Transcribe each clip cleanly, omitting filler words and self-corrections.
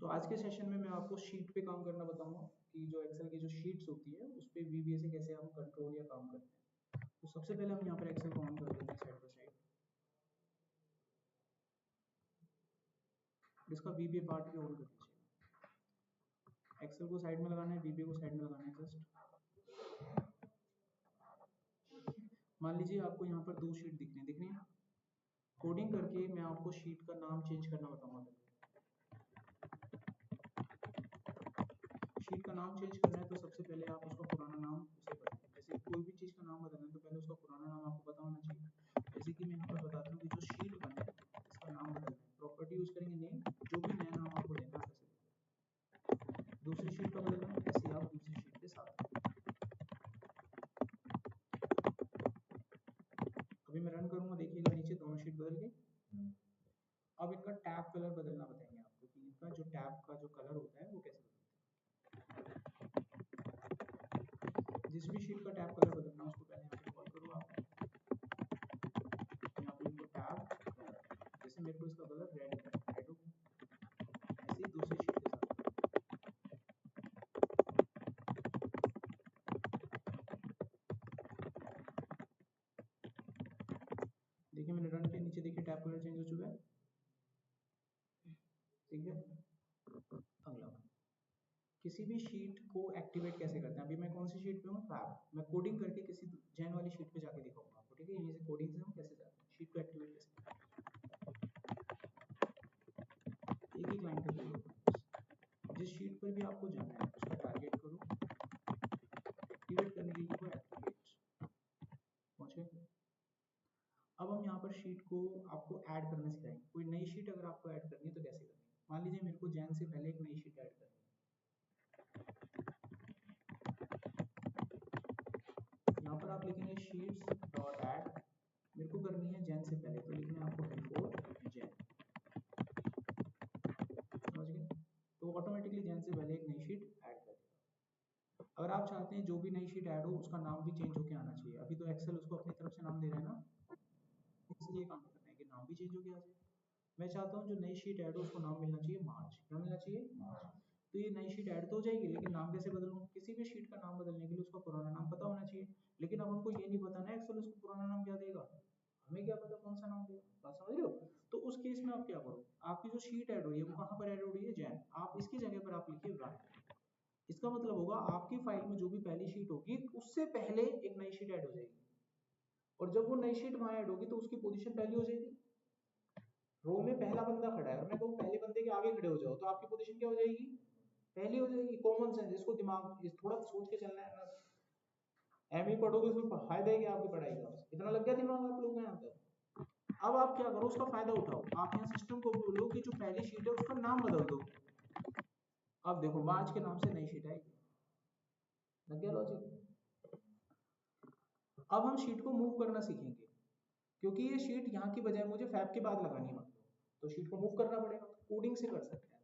तो आज के सेशन में मैं आपको शीट पे काम करना बताऊंगा कि जो एक्सेल की जो शीट्स होती है उस पे वीबीए से कैसे हम कंट्रोल या काम करते हैं। तो सबसे पहले हम यहाँ पर एक्सेल को ऑन कर देते हैं साइड बाय साइड। इसका वीबीए पार्ट भी ऑन कर लीजिए। एक्सेल को साइड में लगाना है, वीबीए को साइड में लगाना है। जस्ट मान लीजिए आपको यहाँ पर दो शीट दिख रही है। कोडिंग करके मैं आपको शीट का नाम चेंज करना बताऊंगा। शीट का नाम चेंज करना है तो सबसे पहले आप उसका पुराना नाम उसे बदलें। जैसे कोई भी चीज़ का नाम बदलना है तो पहले उसका पुराना नाम आपको पता होना चाहिए। जैसे कि मैं यहाँ पर बताता हूँ कि जो शीट बने इसका नाम बदलना है, प्रॉपर्टी यूज करेंगे नेम, जो भी नया नाम आपको देना है वैसे। दूसरी शीट का बदलना है, ऐसे आप दूसरी शीट के साथ। अभी मैं रन करूंगा, देखिएगा नीचे दोनों शीट बदल गई। अब इनका टैब कलर बदलना बताएंगे आपको कि इनका जो टैब का जो कलर होता है वो कैसे बदलता है। जिस भी शीट का टैब कलर बदलना है उसको पहले यहाँ पे कॉल करो आप। यहाँ पे इनको टैब कलर, जैसे मेरे को इसका कलर रेड है, ऐड हो, ऐसे ही दूसरी शीट के साथ। देखिए मैंने रन के नीचे देखिए टैब कलर चेंज हो चुका है। ठीक है, अगला किसी भी शीट को एक्टिवेट कैसे करते हैं। अभी मैं कौन सी शीट पे हूँ, फैब। मैं कोडिंग करके किसी जैन वाली शीट पे जाके दिखाऊंगा आपको। ठीक है, यहीं से कोडिंग से हम कैसे जाते हैं शीट को एक्टिवेट कैसे करते हैं। एक एक लाइन पे बोलो, जिस शीट पर भी आपको जाना है उसका टारगेट करो, एक्टिवेट करने के लिए वो एक्टिवेट पहुंचे। अब हम यहाँ पर शीट को आपको ऐड करना सिखाएंगे। कोई नई शीट अगर आपको ऐड करनी है तो कैसे करनी है। मान लीजिए मेरे को जैन से पहले एक नई शीट ऐड करनी है। यहाँ पर आप लिखेंगे शीट्स डॉट ऐड। मेरे को करनी है जैन से पहले, तो लिखना है आपको बिफोर जैन। समझ गए, तो ऑटोमेटिकली जैन से पहले एक नई शीट ऐड कर देगा। अगर आप चाहते हैं जो भी नई शीट ऐड हो उसका नाम भी चेंज होकर आना चाहिए। अभी तो एक्सेल उसको अपनी तरफ से नाम दे रहा है ना, इसलिए काम करते हैं कि नाम भी चेंज होकर आ जाए। मैं चाहता हूँ जो नई शीट ऐड हो उसको नाम मिलना चाहिए मार्च। क्या मिलना चाहिए, मार्च। तो ये नई शीट ऐड तो हो जाएगी, लेकिन नाम कैसे बदलूं। किसी भी शीट का नाम बदलने के लिए उसका पुराना नाम पता होना चाहिए। लेकिन अब उनको ये नहीं पता ना एक्सेल उसको पुराना नाम क्या देगा, हमें क्या पता कौन सा नाम देगा। बात समझ रहे हो। तो उस केस में आप क्या करो, आपकी जो शीट ऐड हो रही है वो कहाँ पर ऐड हो रही है, जैन। आप इसकी जगह पर आप लिखिए रन। इसका मतलब होगा आपकी फाइल में जो भी पहली शीट होगी उससे पहले एक नई शीट ऐड हो जाएगी, और जब वो नई शीट वहां ऐड होगी तो उसकी पोजीशन पहली हो जाएगी। रो में पहला बंदा खड़ा है और मैं कहूँ पहले बंदे के आगे खड़े हो जाओ, तो आपकी पोजीशन क्या हो जाएगी, पहली हो जाएगी। कॉमन सेंस, इसको दिमाग इस थोड़ा सोच के चलना है ना। एमई पढ़ोगे फिर फायदा है कि आपकी पढ़ाई का, इतना लग गया दिमाग आप लोगों को यहाँ तक। अब आप क्या करो, उसका फायदा उठाओ। आप यहाँ सिस्टम को बोलो कि जो पहली शीट है उसका नाम बदल दो। अब देखो मार्च के नाम से नई शीट आएगी। लग गया लॉजिक। अब हम शीट को मूव करना सीखेंगे, क्योंकि ये शीट यहाँ की बजाय मुझे फैब के बाद लगानी है, तो शीट को मूव करना पड़ेगा। कोडिंग से कर सकते हैं।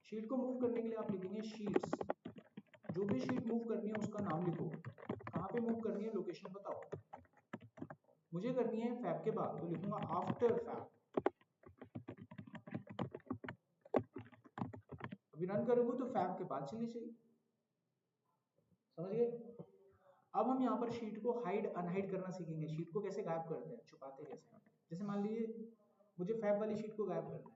शीट को मूव करने के लिए आप लिखेंगे शीट्स। जो भी शीट मूव करनी है उसका नाम लिखो, कहाँ पे मूव करनी है लोकेशन बताओ। मुझे करनी है फैब के बाद, तो लिखूंगा आफ्टर फैब। अभी रन करोगे तो फैब के बाद चलनी चाहिए। समझ गए। अब हम यहाँ पर शीट को हाइड अनहाइड करना सीखेंगे। शीट को कैसे गायब करते हैं, छुपाते कैसे हैं। जैसे मान लीजिए मुझे फैब वाली शीट को गायब करना है,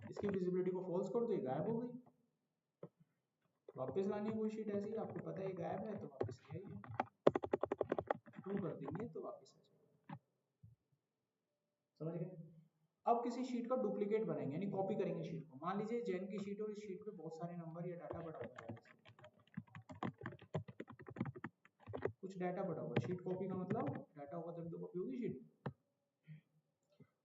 इसकी विजिबिलिटी को फॉल्स कर दो, ये गायब हो गई। वापस लानी है कोई शीट ऐसी, आपको पता है ये गायब है तो वापस ले आइए, ट्रू कर देंगे तो वापस आ जाएगा। समझ गए। अब किसी शीट का डुप्लीकेट बनाएंगे, यानी कॉपी करेंगे शीट को। मान लीजिए जैन की शीट और इस शीट पे बहुत सारे नंबर या डाटा पड़ा हुआ है, कुछ डाटा पड़ा हुआ है। शीट कॉपी का मतलब डाटा होगा तब तो कॉपी होगी शीट।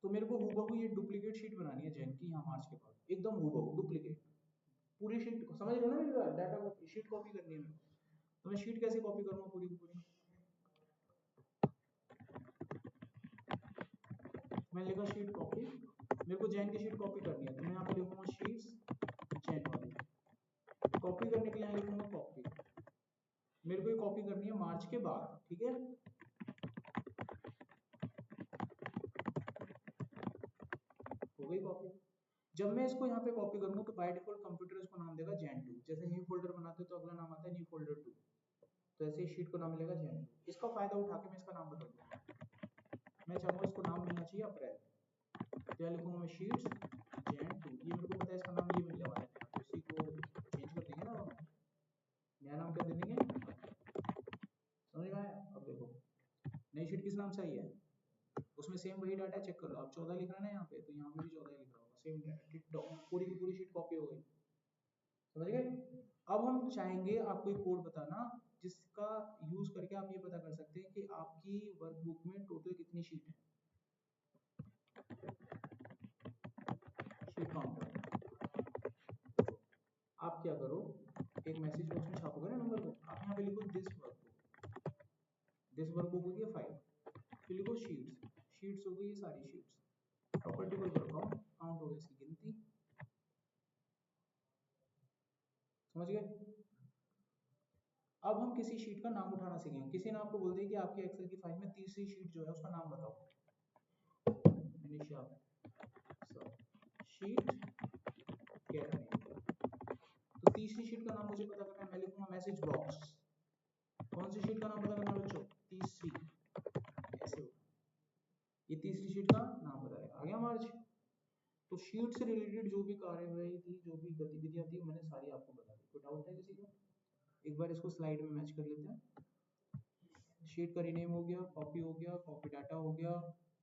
तो मेरे को हूबहू ये डुप्लीकेट शीट बनानी है जैन की, यहाँ मार्च के बाद एकदम हूबहू डुप्लीकेट पूरी शीट को। समझ रहे हो ना मेरी बात, डाटा कॉपी शीट कॉपी करनी है मेरे को। तो मैं शीट कैसे कॉपी करूँगा पूरी की पूरी। मैं लिखा शीट कॉपी, मेरे को जैन की शीट कॉपी करनी है, तो मैं यहाँ पे लिखूंगा शीट्स जैन वाली। कॉपी करने के लिए यहाँ लिखूंगा कॉपी, मेरे को ये कॉपी करनी है मार्च के बाद, ठीक है। हो गई कॉपी। जब मैं इसको यहाँ पे कॉपी करूंगा तो बाय डिफॉल्ट कंप्यूटर इसको नाम देगा Jan2, जैसे न्यू फोल्डर बनाते हो तो अगला नाम आता है न्यू फोल्डर 2, तो ऐसे ही शीट को नाम मिलेगा Jan2। इसका फायदा उठा के मैं इसका नाम बदल दूंगा, मैं चाहूंगा इसको नाम मिलना चाहिए अप्रैल, तो यहाँ लिखूंगा मैं शीट्स Jan2, ये मेरे को पता है इसका नाम ये मिलने वाला है, तो इसी को चेंज कर देंगे ना, नया नाम क्या दे देंगे, समझ में आया। अब देखो नई शीट किस नाम से आई है, उसमें सेम वही डाटा चेक कर लो, आप 14 लिख रहा है ना यहाँ पे, तो यहाँ पे भी 14 लिख रहा होगा, सेम पूरी की पूरी शीट कॉपी हो गई, समझ गए। अब हम चाहेंगे आपको एक कोड बताना जिसका यूज करके आप ये पता कर सकते हैं कि आपकी वर्कबुक में टोटल कितनी शीट है, शीट काउंटर। आप क्या करो, एक मैसेज बॉक्स में छापोगे ना नंबर को, आप यहाँ पे लिखो दिस वर्कबुक हो गया 5, फिर लिखो शीट्स हो गई ये सारी शीट्स, प्रॉपर्टी को करो काउंट हो गई इसकी गिनती, समझ गए। अब हम किसी शीट का नाम उठाना सीखेंगे, किसी ने आपको बोल दिया कि आपके एक्सेल की फाइल में तीसरी शीट जो है उसका नाम बताओ, शीट गेट नेम, तो तीसरी शीट का नाम मुझे पता करना है, मैं लिखूंगा मैसेज बॉक्स, कौन सी शीट का नाम पता करना है बच्चों, तीसरी, ऐसे होगा, ये तीसरी शीट का नाम बताएगा, आ गया मार्च। तो शीट से रिलेटेड जो भी कार्यवाही थी, जो भी गतिविधियां थी, मैंने सारी आपको बता दी, कोई डाउट है किसी को। एक बार इसको स्लाइड में मैच कर लेते हैं। शीट का रीनेम हो गया, कॉपी डाटा हो गया,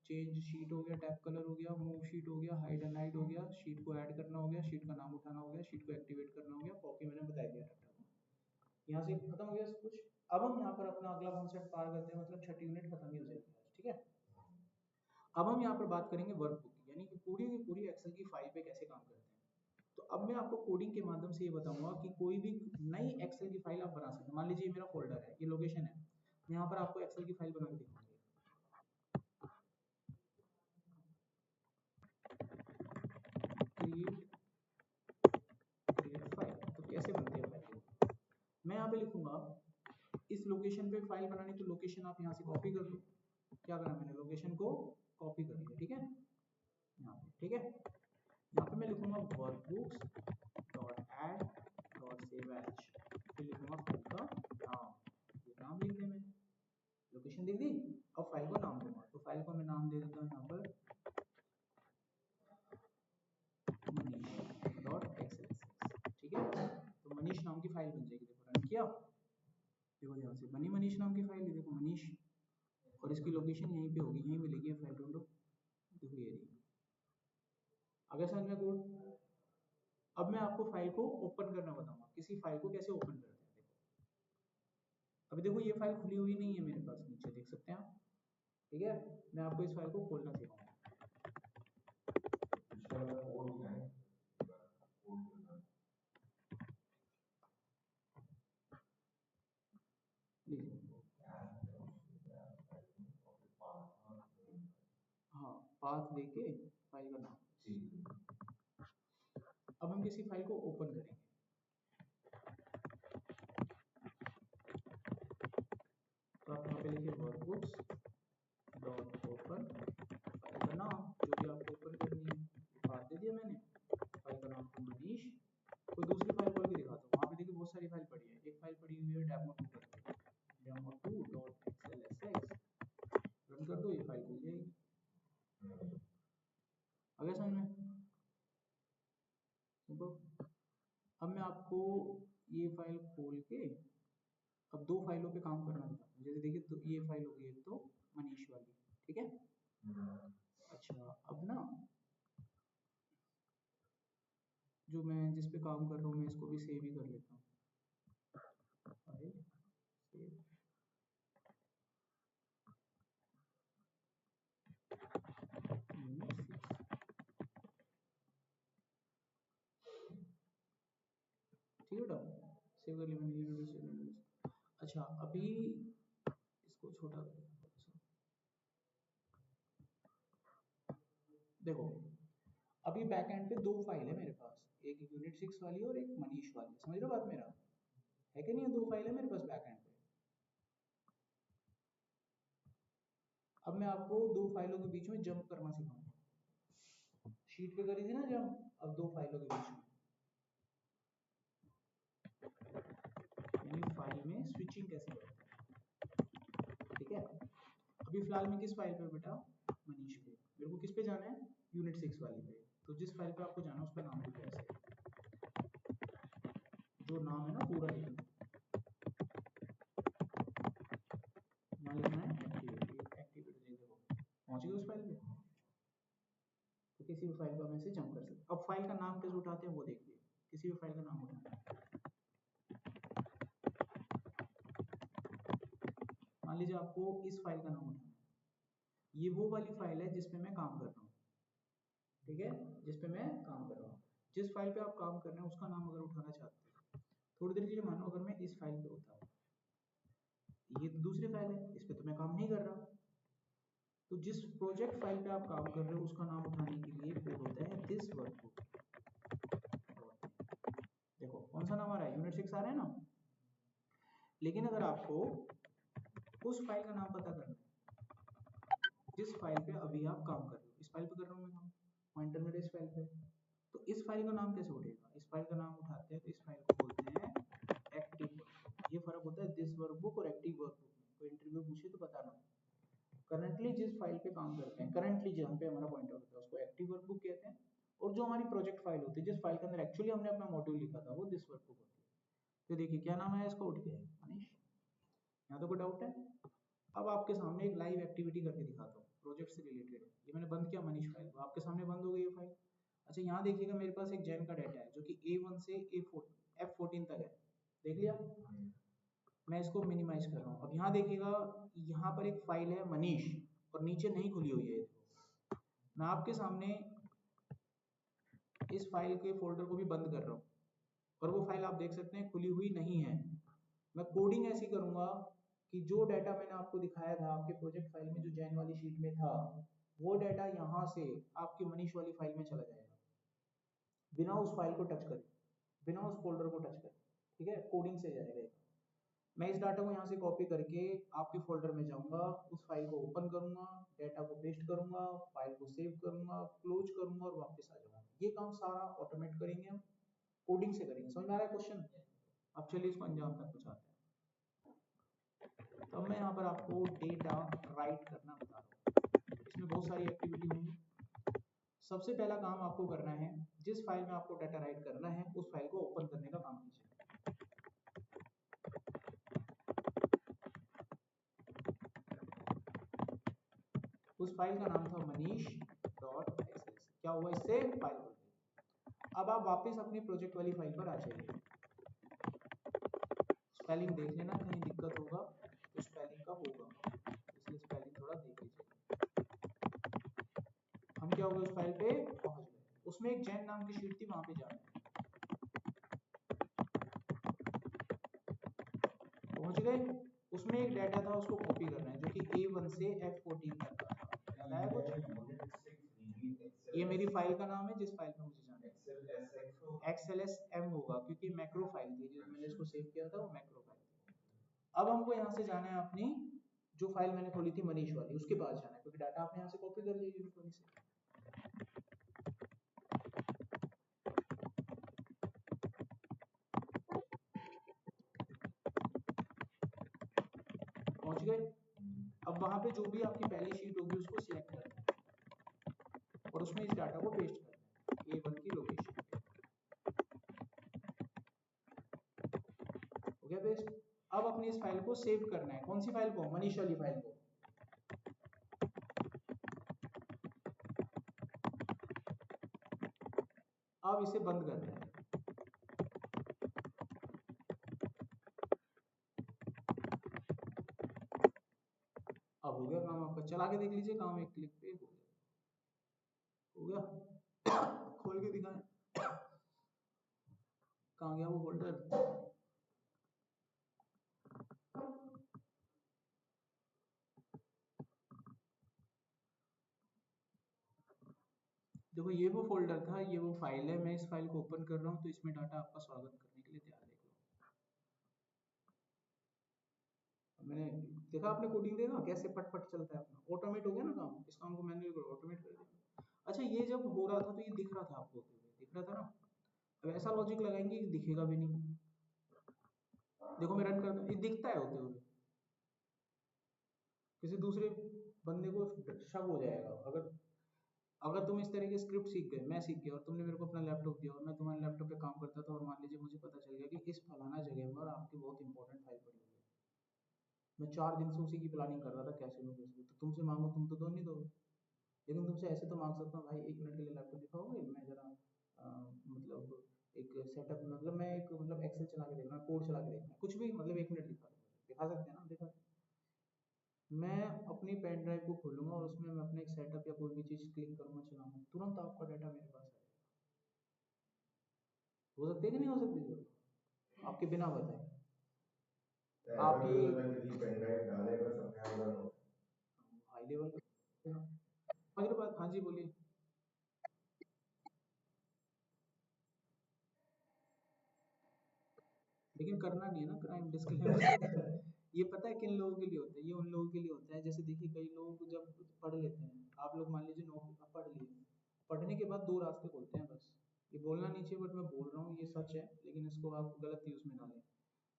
चेंज शीट हो गया, टैब कलर हो गया, मूव शीट हो गया, हाइड एंड हाइड हो गया, शीट को ऐड करना हो गया, शीट का नाम उठाना हो गया, शीट को एक्टिवेट करना हो गया, कॉपी मैंने बता दिया डाटा को, यहाँ से खत्म हो गया सब कुछ। अब हम यहाँ पर अपना अगला कॉन्सेप्ट पार करते हैं, मतलब छठी यूनिट खत्म ही हो जाएगी, ठीक है। अब हम यहाँ पर बात करेंगे वर्कबुक की, यानी कि पूरी की पूरी एक्सेल की फाइल पे कैसे काम करते हैं। तो अब मैं आपको कोडिंग के माध्यम से ये बताऊंगा कि कोई भी नई एक्सेल की फाइल आप बना सकते हैं। मान लीजिए मेरा फोल्डर है, ये लोकेशन है, यहाँ पर आपको एक्सेल की फाइल बना के दिखाऊंगा, क्रिएट फाइल, तो कैसे बनती है फाइल, मैं यहाँ पे लिखूंगा इस लोकेशन पे फाइल बनानी, तो लोकेशन आप यहाँ से कॉपी कर लो, क्या करा मैंने लोकेशन को कॉपी कर लिया, ठीक है, यहाँ पे, ठीक है। यहाँ पे मैं लिखूंगा workbooks dot add dot save as, फिर लिखूंगा फाइल का नाम, ये नाम लिख दिया मैंने, लोकेशन लिख दी, अब फाइल को नाम दूंगा, तो फाइल को मैं नाम दे देता हूँ यहाँ पर मनीष डॉट एक्सएलएसएक्स, ठीक है। तो मनीष नाम की फाइल बन जाएगी, देखो रन किया, देखो ध्यान से बनी मनीष नाम की फाइल, देखो मनीष, और इसकी लोकेशन यहीं पे होगी, यहीं मिलेगी फाइल, ढूंढो, देखो ये रही, अगर समझ में कोड। अब मैं आपको फाइल को ओपन करना बताऊंगा, किसी फाइल को कैसे ओपन करते हैं, देखो अभी देखो ये फाइल खुली हुई नहीं है मेरे पास, नीचे देख सकते हैं आप, ठीक है, मैं आपको इस फाइल को खोलना सिखाऊंगा। हाँ पाथ देके फाइल का नाम, अब हम किसी फाइल को ओपन करेंगे, तो आप यहाँ पे लिखिए वर्कबुक्स डॉट ओपन, फाइल का नाम जो भी आपको ओपन करनी है, पाथ दे दिया मैंने, फाइल का नाम मनीष, कोई दूसरी फाइल खोल के दिखाता हूँ, वहाँ पे देखिए बहुत सारी फाइल पड़ी है, एक फाइल पड़ी हुई है डेमो2 करके, डेमो2 डॉट एक्सएलएसएक्स, रन कर दो, ये फाइल खुल जाएगी, अगर समझ में, अब मैं आपको ये फाइल खोल के अब दो फाइलों पे काम करना दिखाता हूँ, जैसे देखिए तो ये फाइल हो गई एक तो मनीष वाली, ठीक है। अच्छा अब ना जो मैं जिस पे काम कर रहा हूँ मैं इसको भी सेव ही कर लेता हूँ, फाइल सेव, ठीक है, सेव कर लिया मैंने। अच्छा अभी इसको छोटा कर, देखो अभी बैक एंड पे दो फाइल है मेरे पास, एक यूनिट 6 वाली और एक मनीष वाली, समझ रहे हो बात मेरा, है कि नहीं? दो फाइल है मेरे पास बैकएंड पे। अब मैं आपको दो फाइलों के बीच में जंप करना सिखाऊंगा। शीट पे करी थी ना जंप, अब दो फाइलों के बीच में, यानी फाइल में स्विचिंग कैसे करते हैं, ठीक है? अभी फिलहाल मैं किस फाइल पे बेटा, मनीष पे, मेरे को किस पे जाना है, यूनिट 6 वाली पे। तो जिस फाइल पे आपको जाना है उसका नाम लिखो ऐसे, जो नाम है ना पूरा लिखना, यहाँ लिखना है एक्टिविटी, एक्टिविटी देखो पहुंच गए उस फाइल पे। तो किसी भी फाइल पर मैं से जंप कर सकता। अब फाइल का नाम कैसे उठाते हैं वो देखिए, किसी भी फाइल का नाम उठाना है, मान लीजिए आपको इस फाइल का नाम उठाना है, ये वो वाली फाइल है जिस पे मैं काम कर रहा हूँ, ठीक है, जिस पे मैं काम कर रहा हूँ। जिस फाइल पे आप काम कर रहे हैं उसका नाम अगर उठाना चाहते हैं, थोड़ी देर के लिए मानो अगर मैं इस फाइल पे होता हूँ, ये तो दूसरी फाइल है, इस पे तो मैं काम नहीं कर रहा। तो जिस प्रोजेक्ट फाइल पे आप काम कर रहे हो उसका नाम उठाने के लिए कोड होता है दिस वर्कबुक। देखो कौन सा नाम आ रहा है, यूनिट 6 आ रहा है ना। लेकिन अगर आपको उस फाइल का नाम पता करना है जिस फाइल पे अभी आप काम कर रहे हो, इस फाइल पे कर रहा हूँ मैं काम, पॉइंटर मेरे इस फाइल पे, तो इस फाइल का नाम कैसे उठेगा, इस फाइल का नाम उठाते हैं तो इस फाइल को बोलते हैं एक्टिव वर्कबुक। ये फर्क होता है दिस वर्कबुक और एक्टिव वर्कबुक में। कोई इंटरव्यू पूछे तो बताना, करंटली जिस फाइल पे काम करते हैं, करंटली जहाँ पे हमारा पॉइंटर होता है उसको एक्टिव वर्कबुक कहते हैं, और जो हमारी प्रोजेक्ट फाइल होती है जिस फाइल के अंदर एक्चुअली हमने अपना मॉड्यूल लिखा था वो दिस वर्कबुक होती है। तो देखिए क्या नाम है इसका, उठ गया है मनीष, यहाँ तो कोई डाउट है? अब आपके सामने एक लाइव एक्टिविटी करके दिखाता हूँ, प्रोजेक्ट से रिलेटेड है। ये मैंने बंद किया मनीष फाइल को, आपके सामने बंद हो गई ये फाइल। अच्छा यहाँ देखिएगा मेरे पास एक जैन का डाटा है जो कि A1 से F14 तक है, देख लिया? मैं इसको मिनिमाइज कर रहा हूँ। अब यहाँ देखिएगा, यहाँ पर एक फाइल है मनीष और नीचे नहीं खुली हुई है। मैं आपके सामने इस फाइल के फोल्डर को भी बंद कर रहा हूँ और वो फाइल आप देख सकते हैं खुली हुई नहीं है। मैं कोडिंग ऐसी करूंगा कि जो डाटा मैंने आपको दिखाया था आपके प्रोजेक्ट फाइल में जो जैन वाली शीट में था, वो डाटा यहाँ से आपकी मनीष वाली फाइल में चला जाएगा बिना उस फाइल को टच करे, बिना उस फोल्डर को टच करे, ठीक है? कोडिंग से जाएगा। मैं इस डाटा को यहाँ से कॉपी करके आपके फोल्डर में जाऊंगा, उस फाइल को ओपन करूंगा, डाटा को पेस्ट करूंगा, फाइल को सेव करूंगा, क्लोज करूंगा और वापस आ जाऊंगा। ये काम सारा ऑटोमेट करेंगे हम, कोडिंग से करेंगे। समझ में आ रहा है क्वेश्चन? अब चलिए इसको अंजाम तक पहुंचाते हैं। तो मैं यहाँ पर आपको डेटा राइट करना बता रहा हूँ, इसमें बहुत सारी एक्टिविटी होंगी। सबसे पहला काम आपको करना है, जिस फाइल में आपको डाटा राइट करना है उस फाइल को ओपन करने का काम कीजिए। उस फाइल का नाम था मनीष डॉट एक्सएलएस। क्या हुआ, इससे फाइल खुल गई। अब आप वापस अपनी प्रोजेक्ट वाली फाइल पर आ जाइए। स्पेलिंग देख लेना, कहीं दिक्कत होगा तो स्पेलिंग का होगा, इसलिए स्पेलिंग थोड़ा देख लीजिए। हम क्या हो गए, उस फाइल पे पहुंच गए। उसमें एक जैन नाम की शीट थी, वहां पे जाना है। पहुंच गए, उसमें एक डाटा था उसको कॉपी करना है जो कि A1 से F14 तक का था। याद आया कुछ? ये मेरी फाइल का नाम है जिस फाइल पे मुझे जाना है। XLSM होगा क्योंकि मैक्रो फाइल थी, जो मैंने इसको सेव किया था वो मैक्रो फाइल थी। अब हमको यहाँ से जाना है अपनी जो फाइल मैंने खोली थी मनीष वाली, उसके पास जाना है क्योंकि डाटा आपने यहाँ से कॉपी कर लिया यूनिट वाली से। पहुंच गए। अब वहां पे जो भी आपकी पहली शीट होगी उसको सिलेक्ट करना है और उसमें इस डाटा को पेस्ट करना है A1 की लोकेशन पे। हो गया पेस्ट। अब अपनी इस फाइल को सेव करना है। कौन सी फाइल को, मनीष वाली फाइल को। अब इसे बंद करना है। अब हो गया काम आपका, चला के देख लीजिए, काम एक क्लिक पे हो गया। हो गया खोल के दिखाएं, कहाँ गया वो फोल्डर। देखो ये वो फोल्डर था, ये वो फाइल है, मैं इस फाइल को ओपन कर रहा हूँ, तो इसमें डाटा आपका स्वागत करने के लिए तैयार है। देख लो, मैंने देखा, आपने कोडिंग देखा कैसे पट पट चलता है अपना, ऑटोमेट हो गया ना काम, इस काम को मैंने ऑटोमेट कर दिया। अच्छा, ये जब हो रहा था तो ये दिख रहा था आपको होते हुए, दिख रहा था ना। अब ऐसा लॉजिक लगाएंगे कि दिखेगा भी नहीं। देखो मैं रन करता हूँ, ये दिखता है होते हुए, किसी दूसरे बंदे को शक हो जाएगा। अगर अगर तुम इस तरह की स्क्रिप्ट सीख गए, मैं सीख गया, और तुमने मेरे को अपना लैपटॉप दिया और मैं तुम्हारे लैपटॉप पे काम करता था, और मान लीजिए मुझे पता चल गया कि इस फलाना जगह पर आपकी बहुत इंपॉर्टेंट फाइल पड़ी हुई है, मैं 4 दिन से उसी की प्लानिंग कर रहा था, कैसे लूँ कैसे लूँ, तो तुमसे मांगू तुम तो दो नहीं दोगे। लेकिन तुमसे ऐसे तो मांग सकता हूँ, भाई 1 मिनट के लिए लैपटॉप दिखाओगे, मैं जरा मतलब एक सेटअप, मतलब मैं एक मतलब एक्सेल चला के देखना, कोड चला के देखना, कुछ भी, मतलब 1 मिनट दिखा दो, दिखा सकते हैं ना, दिखा। मैं अपनी पेन ड्राइव को खोलूंगा और उसमें मैं अपना एक सेटअप या कोई भी चीज़ क्लिक करूंगा, चलाऊंगा, तुरंत आपका डाटा मेरे पास आएगा। हो सकती है कि नहीं हो सकती सर, आपके बिना बताए आपकी पेन ड्राइव डालेगा सब हाई लेवल का। अगर बात, हाँ जी बोलिए। लेकिन करना नहीं है ना क्राइम, डिस्क्लेमर। ये पता है किन लोगों के लिए होता है, ये उन लोगों के लिए होता है, जैसे देखिए कई लोग जब पढ़ लेते हैं, आप लोग मान लीजिए नौकरी आप पढ़ लिए, पढ़ने के बाद दो रास्ते खोलते हैं बस। ये बोलना नहीं चाहिए बट मैं बोल रहा हूँ, ये सच है, लेकिन इसको आप गलत यूज में ना लें।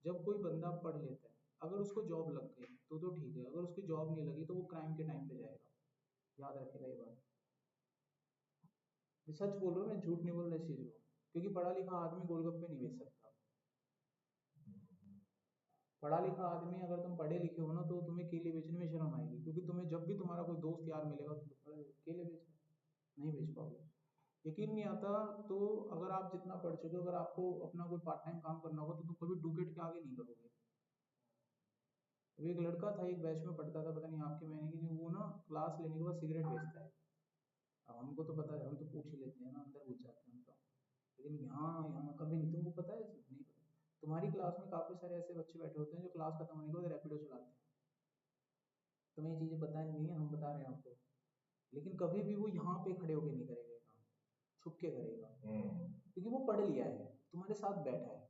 जब कोई बंदा पढ़ लेता है, अगर उसको जॉब लग गई तो ठीक है, अगर उसकी जॉब नहीं लगी तो वो क्राइम के टाइम पे जाएगा। याद रखेगा ये बात, मैं सच बोल रहा हूँ, मैं झूठ नहीं बोल रहा इस चीज को, क्योंकि पढ़ा लिखा आदमी गोलगप्पे नहीं बेच सकता। पढ़ा लिखा आदमी, अगर तुम पढ़े लिखे हो ना, तो तुम्हें केले बेचने में शर्म आएगी, क्योंकि तुम्हें जब भी तुम्हारा कोई दोस्त यार मिलेगा तो केले बेच रहे, नहीं बेच पाओगे। यकीन नहीं आता तो अगर आप जितना पढ़ चुके हो, अगर आपको अपना कोई पार्ट टाइम काम करना होगा तो तुम कभी डुकेट के आगे नहीं करोगे। अभी एक लड़का था, एक बैच में पढ़ता था, पता नहीं आपके महीने की, वो ना क्लास लेने के बाद सिगरेट बेचता है। अब हमको तो पता है, हम तो पूछ ही लेते हैं ना, अंदर घुस जाते हैं हम तो। लेकिन यहाँ यहाँ कभी नहीं, तुमको पता है, नहीं पता। तुम्हारी क्लास में काफी सारे ऐसे बच्चे बैठे होते हैं जो क्लास खत्म होने के बाद रैपिडो चलाते हैं। तुम्हें ये चीजें पता नहीं है, हम बता रहे हैं आपको। लेकिन कभी भी वो यहाँ पे खड़े होके नहीं करेगा ये काम, छुप के करेगा, क्योंकि वो पढ़ लिया है, तुम्हारे साथ बैठा है।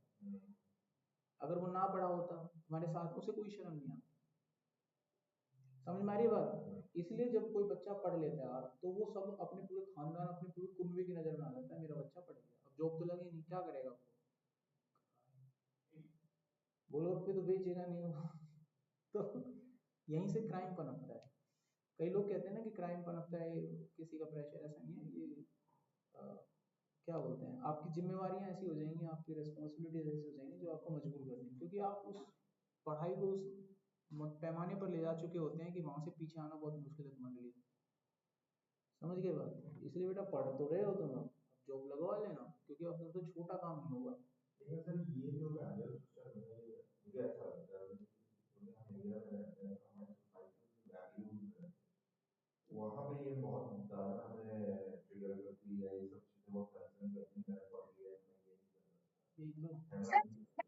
अगर वो ना पढ़ा होता तुम्हारे साथ, उसे कोई शर्म नहीं आती। समझ में आ रही है बात? इसलिए जब कोई बच्चा पढ़ लेता है यार, तो वो सब अपने पूरे खानदान, अपने पूरे कुनबे की नजर में आ जाता है, मेरा बच्चा पढ़ गया, अब जॉब तो लगे नहीं, क्या करेगा वो, बोलो पे तो बेचेगा नहीं वो। तो यहीं से क्राइम पनपता है। कई लोग कहते हैं ना कि क्राइम पनपता है, किसी का प्रेशर, ऐसा नहीं है ये। अ, क्या बोलते हैं, आपकी जिम्मेवारियां ऐसी हो जाएंगी, आपकी रिस्पॉन्सिबिलिटीज ऐसी हो जाएंगी जो आपको मजबूर कर देंगी, क्योंकि आप उस पढ़ाई को उस पैमाने पर ले जा चुके होते हैं कि वहां से पीछे आना बहुत मुश्किल है तुम्हारे लिए। समझ गए बात? इसलिए बेटा पढ़ तो रहे हो तुम, अब जॉब लगवा लेना, क्योंकि अब तुमसे छोटा काम नहीं होगा। लेकिन सर ये जो वैल्यू सिस्टम है, मुझे अच्छा लगता है, क्योंकि हम इंडिया में रहते हैं, हमारी सोसाइटी वैल्यूज है, वहाँ पे ये बहुत ज़्यादा हमें ट्रिगर करती है, ये सब चीज़ें बहुत कंसर्न करती हैं, मेरे बॉडी है, मैं ये नहीं कर सकता, यही तो है ना।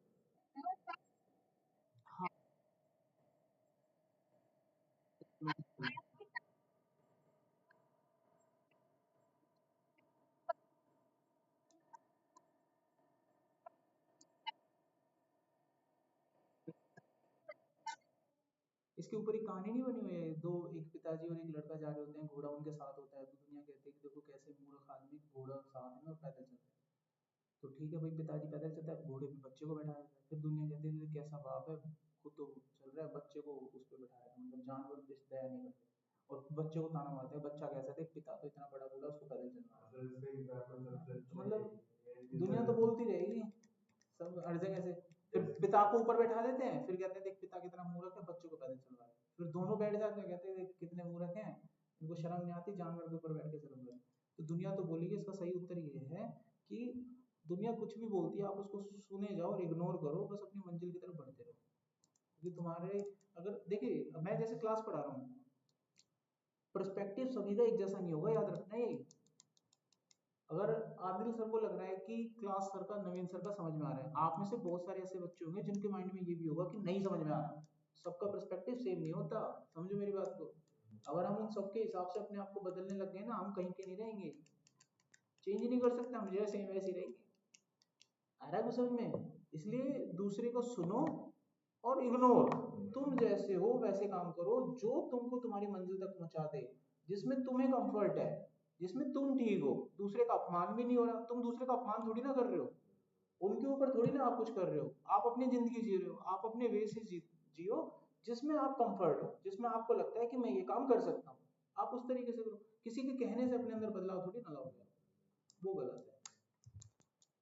इसके ऊपर एक कहानी नहीं बनी हुई है, दो, एक पिताजी और एक लड़का जा रहे होते हैं, घोड़ा उनके साथ होता है, तो दुनिया कहती है कि देखो कैसे मूर्ख आदमी, घोड़ा साथ में और पैदल चल रहे हैं। तो ठीक है भाई, पिताजी पैदल चलता है, घोड़े पे बच्चे को बैठा देता है, फिर दुनिया कहती है कैसा बाप है, खुद तो चल रहा है, बच्चे को उस पर बैठा है, मतलब जानवर पे दया नहीं करते, और बच्चे को ताना मारते हैं, बच्चा कैसा देख, पिता तो इतना बड़ा बूढ़ा, उसको पैदल चलना है। तो मतलब दुनिया तो बोलती रहेगी सब हर जगह से। फिर पिता को ऊपर बैठा देते हैं, फिर कहते हैं देख पिता कितना मूर्ख है, बच्चों को पैदल चलवा रहा है, फिर दोनों बैठ जाते हैं, कहते हैं देख कितने मूर्ख हैं, इनको शर्म नहीं आती, जानवर के ऊपर बैठ के चल रहे हैं। तो दुनिया तो बोलेगी, इसका सही उत्तर ये है कि दुनिया कुछ भी बोलती है, आप उसको सुने जाओ और इग्नोर करो, बस अपनी मंजिल की तरफ बढ़ते रहो। क्योंकि तुम्हारे, अगर देखिए मैं जैसे क्लास पढ़ा रहा हूँ, पर्सपेक्टिव सभी का एक जैसा नहीं होगा, याद रखना ये। अगर आदिल सर को लग रहा है कि क्लास सर का, नवीन सर का समझ में आ रहा है, आप में से बहुत सारे ऐसे बच्चे होंगे जिनके माइंड में ये भी होगा कि नहीं समझ में आ रहा। सबका पर्सपेक्टिव सेम नहीं होता, समझो मेरी बात को। अगर हम उन सबके हिसाब से अपने आप को बदलने लग गए ना, हम कहीं के नहीं रहेंगे। चेंज नहीं कर सकता, हम जैसे वैसे रहेंगे। आ रहा है समझ में? इसलिए दूसरे को सुनो और इग्नोर, तुम जैसे हो वैसे काम करो जो तुमको तुम्हारी मंजिल तक पहुंचा दे, जिसमें तुम्हें कंफर्ट है, जिसमें तुम ठीक हो। दूसरे का अपमान भी नहीं हो रहा, तुम दूसरे का अपमान थोड़ी ना कर रहे हो, उनके ऊपर थोड़ी ना आप कुछ कर रहे हो, आप अपनी जिंदगी जी रहे हो, आप अपने वे से जियो जिसमें आप कंफर्ट हो, जिसमें आपको लगता है कि मैं ये काम कर सकता हूँ, आप उस तरीके से करो। किसी के कहने से अपने अंदर बदलाव थोड़ी ना लाओगे, वो गलत है।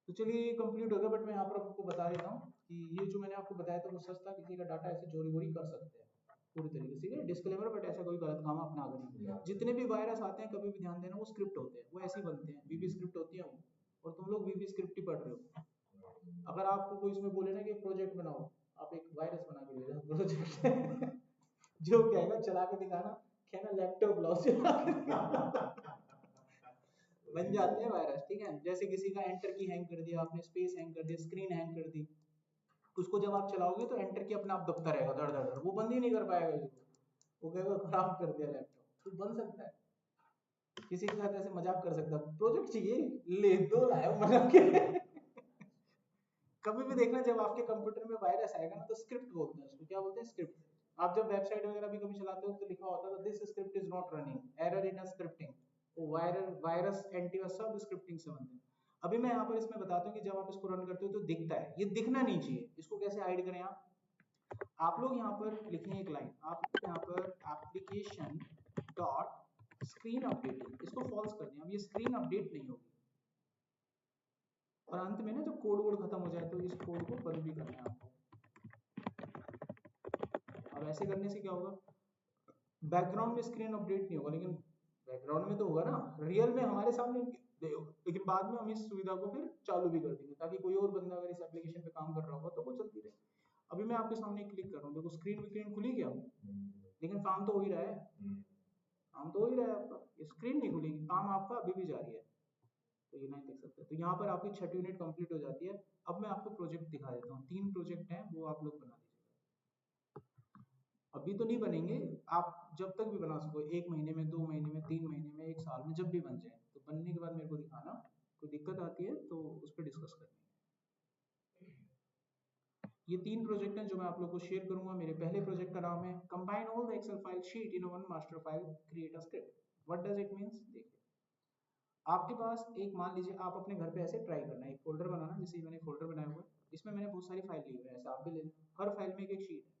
तो चलिए ये कंप्लीट हो गया, बट मैं यहाँ पर आपको बता देता हूँ कि ये जो मैंने आपको बताया था वो सच था, किसी का डाटा ऐसे चोरी वोरी कर सकते हैं पूरी तरीके से, डिस्क्लेमर, बट ऐसा कोई गलत काम अपना आगे नहीं। जितने भी वायरस आते हैं कभी भी ध्यान देना, वो स्क्रिप्ट होते हैं, वो ऐसे ही बनते हैं, वीबी स्क्रिप्ट होती है वो, और तुम लोग वीबी स्क्रिप्ट ही पढ़ रहे हो। अगर आपको कोई इसमें बोले ना कि प्रोजेक्ट बनाओ, आप एक वायरस बना के दे रहे हो प्रोजेक्ट जो कहेगा चला के दिखाना, कहना लैपटॉप लाओ चला के दिखाना। बन जाते हैं वायरस, ठीक है। जैसे किसी का एंटर की हैंग कर दिया आपने, स्पेस हैंग कर दिया, स्क्रीन हैंग कर दी, उसको जब आप चलाओगे तो एंटर की अपने आप दबता रहेगा धड़ धड़ धड़, वो बंद ही नहीं कर पाएगा इसको, वो कहेगा खराब कर दिया लैपटॉप। तो बन सकता है, किसी के साथ ऐसे मजाक कर सकता है, प्रोजेक्ट चाहिए ले दो लाया बना के। कभी भी देखना जब आपके कंप्यूटर में वायरस आएगा ना, तो स्क्रिप्ट बोलते हैं उसको, क्या बोलते हैं, स्क्रिप्ट। आप जब वेबसाइट वगैरह भी कभी चलाते हो तो लिखा होता है this script is not running, error in scripting. वो वायरस एंटीवायरस सब स्क्रिप्टिंग से बनते हैं। अभी मैं यहाँ पर इसमें बताता हूँ कि जब आप इसको रन करते हो तो दिखता है, ये दिखना नहीं चाहिए, इसको कैसे हाइड करें आप लोग यहाँ पर लिखें एक लाइन, आप यहाँ पर एप्लीकेशन डॉट स्क्रीन अपडेटिंग, इसको फॉल्स कर दें, अब ये स्क्रीन अपडेट नहीं होगी। और अंत में ना जब कोड वोड खत्म हो जाए तो इस कोड को बंद भी करना है आपको। अब ऐसे करने से क्या होगा, बैकग्राउंड में स्क्रीन अपडेट नहीं होगा, लेकिन बैकग्राउंड में तो होगा ना, रियल में हमारे सामने, लेकिन बाद में हम इस सुविधा को फिर चालू भी कर देंगे ताकि कोई और बंदा अगर इस एप्लीकेशन पे काम कर रहा होगा तो वो चलती रहे। अभी मैं आपके सामने क्लिक कर रहा हूँ, देखो स्क्रीन विक्रीन खुली क्या, लेकिन काम तो हो ही रहा है, काम तो हो ही रहा है आपका, स्क्रीन नहीं खुलेगी, काम आपका अभी भी जारी है। तो ये नहीं देख सकते, तो यहाँ पर आपकी 6 यूनिट कंप्लीट हो जाती है। अब मैं आपको प्रोजेक्ट दिखा देता हूँ, 3 प्रोजेक्ट हैं वो आप लोग बना दीजिएगा। अभी तो नहीं बनेंगे, आप जब तक भी बना सको, 1 महीने में, 2 महीने में, 3 महीने में, 1 साल में, जब भी बन जाए, तो बनने के बाद मेरे को दिखाना, कोई दिक्कत आती है तो उस पर डिस्कस करनी है। ये 3 प्रोजेक्ट हैं जो मैं आप लोग को शेयर करूंगा। मेरे पहले प्रोजेक्ट का नाम है combine all the Excel file sheet in one master file, create a script. What does it means, देखिए आपके पास एक, मान लीजिए आप अपने घर पे ऐसे ट्राई करना है, एक फोल्डर बनाना, जैसे मैंने फोल्डर बनाया हुआ है, इसमें मैंने बहुत सारी फाइल ली हुई है, ऐसे आप भी ले लेना, हर फाइल में एक एक शीट है।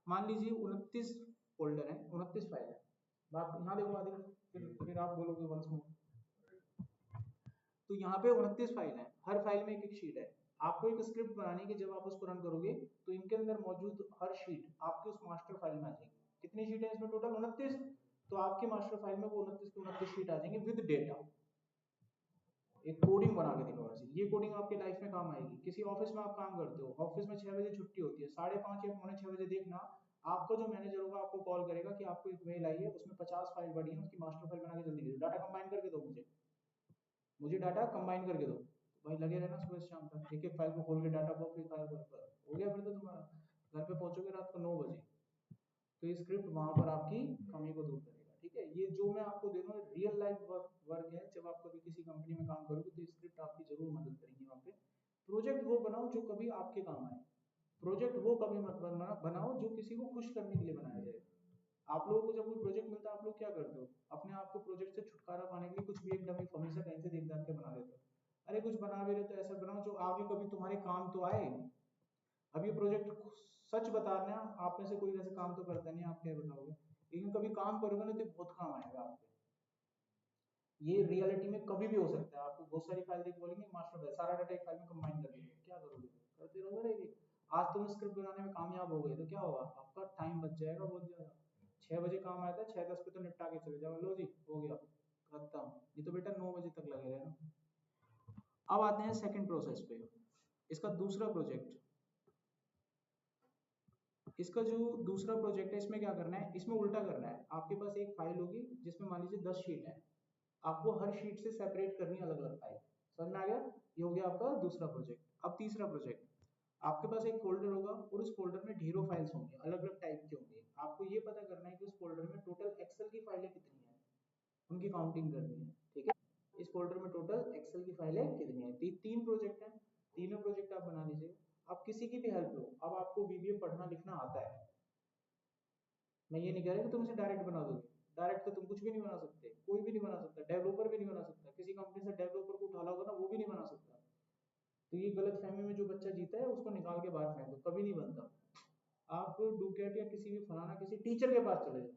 मान लीजिए 29 फोल्डर है, 29 फाइल है, आप यहाँ देखो आदि, फिर आप बोलोगे वंस मोर, तो यहाँ पे 29 फाइल है, हर फाइल में एक एक शीट है। आपको एक स्क्रिप्ट बनानी है कि जब आप उसको रन करोगे तो इनके अंदर मौजूद हर शीट आपके उस मास्टर फाइल में आ जाएगी। कितनी शीट है इसमें टोटल, 29, तो आपके मास्टर फाइल में वो 29 की 29 शीट आ जाएंगे विद डेटा। एक कोडिंग बना के दिखाओ ऐसे, ये कोडिंग आपके लाइफ में काम आएगी। किसी ऑफिस में आप काम करते हो, ऑफिस में 6 बजे छुट्टी होती है, 5:30 या 5:45 देखना, आपका जो मैनेजर होगा आपको कॉल करेगा कि आपको एक मेल आई है, उसमें 50 फाइल बड़ी है, उसकी मास्टर फाइल बना के जल्दी दे दो, डाटा कंबाइन करके दो, मुझे डाटा कंबाइन करके दो। तो भाई लगे रहना सुबह से शाम तक, एक एक फाइल को खोल के डाटा को, फिर फाइल को हो गया, फिर तो तुम्हारा घर पे पहुंचोगे रात को 9 बजे। तो ये स्क्रिप्ट वहां पर आपकी कमी को दूर करेगा, ठीक है। ये जो मैं आपको दे रहा हूँ रियल लाइफ वर्क है, जब आप कभी किसी कंपनी में काम करोगे तो स्क्रिप्ट आपकी जरूर मदद करेंगे वहाँ पे। प्रोजेक्ट वो बनाओ जो कभी आपके काम आए, प्रोजेक्ट वो कभी मत बनाओ जो किसी को खुश करने के लिए बनाया जाए। आप लोगों को जब कोई प्रोजेक्ट मिलता है आप लोग क्या करते हो, अपने आप को प्रोजेक्ट से छुटकारा पाने के लिए कुछ भी एक डमी फमी से कहीं से देख दाख के बना देते हो। अरे कुछ बना भी रहे तो ऐसा बनाओ जो आगे कभी तुम्हारे काम तो आए। अब ये प्रोजेक्ट सच बताना, आप में से कोई वैसे काम तो करता नहीं, आप क्या बताओगे, लेकिन कभी काम करोगे ना तो बहुत काम आएगा आपके। ये रियलिटी में कभी भी हो सकता है, आपको बहुत सारी फाइल देख बोलेंगे मास्टर फाइल, सारा डाटा एक फाइल में कंबाइन कर देंगे, क्या करोगे, करते रहोगे रहेगी। आज तुम स्क्रिप्ट बनाने में कामयाब हो गए तो क्या होगा, आपका टाइम बच जाएगा बहुत ज्यादा। 6 बजे काम आया था, 6:10 पे तो निपटा के चले जाओ, लो जी हो गया खत्म। ये तो बेटा 9 बजे तक लगे रहना। अब आते हैं सेकंड प्रोसेस पे, इसका दूसरा प्रोजेक्ट। इसका जो दूसरा प्रोजेक्ट है इसमें क्या करना है, इसमें उल्टा करना है। आपके पास एक फाइल होगी जिसमें मान लीजिए 10 शीट है, आपको हर शीट से सेपरेट करनी है अलग अलग फाइल। समझ में आ गया, ये हो गया आपका दूसरा प्रोजेक्ट। अब तीसरा प्रोजेक्ट, आपके पास एक फोल्डर होगा और उस फोल्डर में ढेरों फाइल्स होंगे, अलग अलग टाइप के होंगे। आपको ये पता करना है कि उस फोल्डर में टोटल एक्सेल की फाइलें कितनी है, उनकी काउंटिंग करनी है, ठीक है। इस फोल्डर में टोटल एक्सेल की फाइलें कितनी है। 3 प्रोजेक्ट हैं, तीनों प्रोजेक्ट आप बना लीजिए। आप किसी की भी हेल्प लो। अब आपको वीबीए पढ़ना लिखना आता है, मैं ये नहीं कह रहा कि तुम इसे डायरेक्ट बना दोगे। डायरेक्ट तो तुम कुछ भी नहीं बना सकते, कोई भी नहीं बना सकता, डेवलपर भी नहीं बना सकता। किसी कंपनी से डेवलपर को उठा लोगे ना, वो भी नहीं बना सकता। तो ये गलत फहमी में जो बच्चा जीता है उसको निकाल के बाहर फेंक दो, कभी नहीं बनता। आप डुकेट या किसी भी फलाना किसी टीचर के पास चले जाओ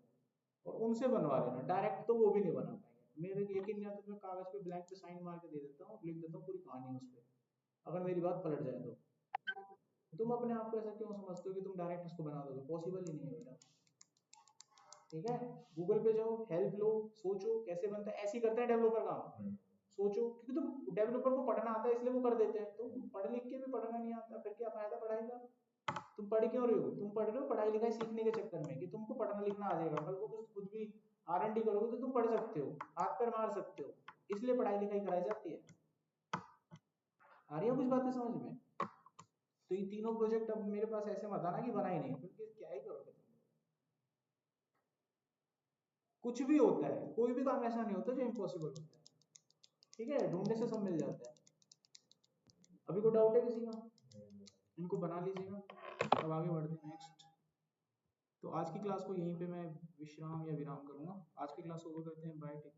और उनसे बनवा लेना, डायरेक्ट तो वो भी नहीं बना पाएंगे। मेरे यकीन नहीं आता तो मैं कागज पे ब्लैंक पे साइन मार के दे देता हूँ, लिख देता हूँ पूरी कहानी उस पर, अगर मेरी बात पलट जाए तो। तुम अपने आप को ऐसा क्यों समझते हो कि तुम डायरेक्ट इसको बना दोगे? पॉसिबल ही नहीं है बेटा। ठीक है, गूगल पे जाओ, हेल्प लो, सोचो कैसे बनता है। ऐसे ही करते हैं डेवलपर काम। सोचो, क्योंकि तुम डेवलपर को पढ़ना आता है इसलिए वो कर देते हैं। तो पढ़ लिख के भी पढ़ना नहीं आता, फिर क्या फायदा पढ़ाई का? तुम पढ़ क्यों रहे हो? तुम पढ़ रहे हो पढ़ाई लिखाई सीखने के चक्कर में कि तुमको पढ़ना लिखना आ जाएगा, कल को कुछ खुद भी R&D करोगे तो तुम पढ़ सकते हो, हाथ पैर मार सकते हो, इसलिए पढ़ाई लिखाई कराई जाती है। आ रही है कुछ बातें समझ में? तो ये तीनों प्रोजेक्ट अब मेरे पास ऐसे मत आना कि बना ही नहीं, क्योंकि क्या ही करोगे तुम। कुछ भी होता है, कोई भी काम ऐसा नहीं होता जो इम्पॉसिबल होता है। ठीक है, ढूंढने से सब मिल जाता है। अभी कोई डाउट है किसी का? इनको बना लीजिएगा, अब आगे बढ़ते हैं नेक्स्ट। तो आज की क्लास को यहीं पे मैं विश्राम या विराम करूंगा। आज की क्लास को ओवर करते हैं, बाय, टेक केयर।